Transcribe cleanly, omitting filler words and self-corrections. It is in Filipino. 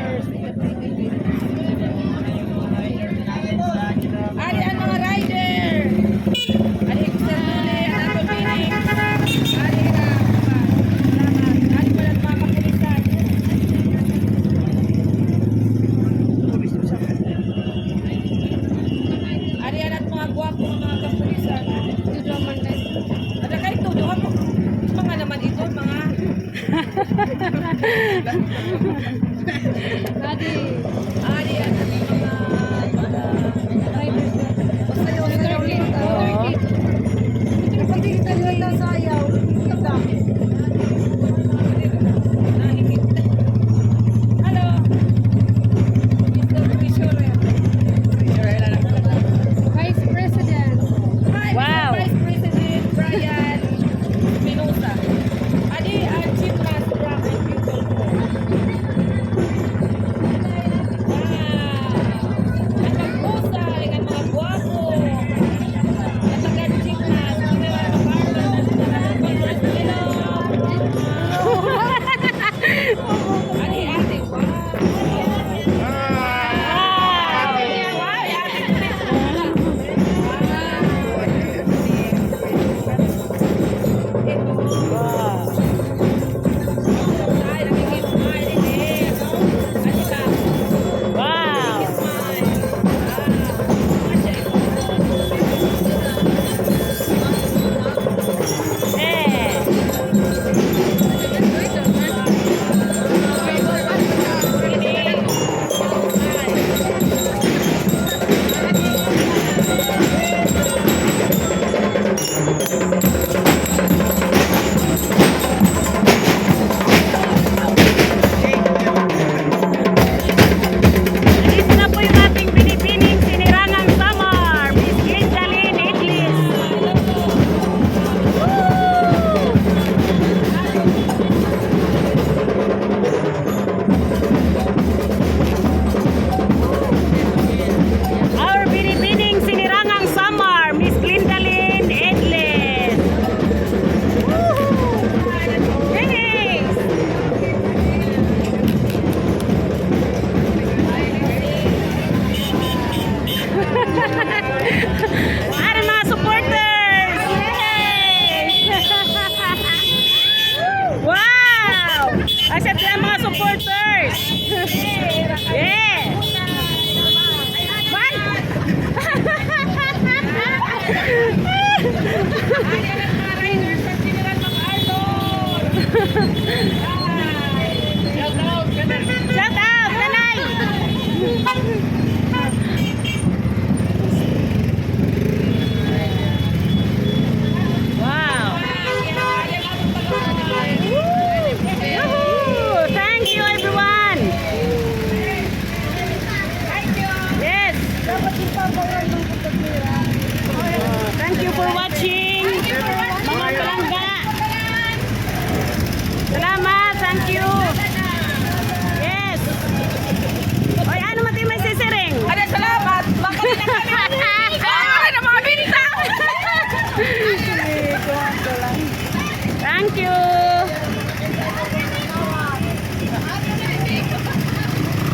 riders. Ari ang mga rider. Ari sa muli ang ato bining. Ari na. Ari pala mga kapulisan. Ari at mga gwapo mga kapulisan. Dito man din. Ada kay tudo ako. Mga naman ito mga Adi. Ari at mga riders. Basta yung motorcade. Pag kita nila sa ayaw, kita. Hello. Mr. Treasurer. Vice President. Hi, Wow. Vice President Brian Minosa. Adi ang Chief Last Rock and People. Ang magpusa, ang mga guwapo. Ang taga-Chief Last. Adi, ate, wow. Wow. Dito na po yung ating binibining sinirangang Samar. Miss GLENDALYN, EDLES. Our binibining sinirangang Samar, Miss GLENDALYN, EDLES. Thanks! Para mga supporters! Yay! Wow! Accept lang mga supporters! Yeah! Bye! Shout out! Kanay!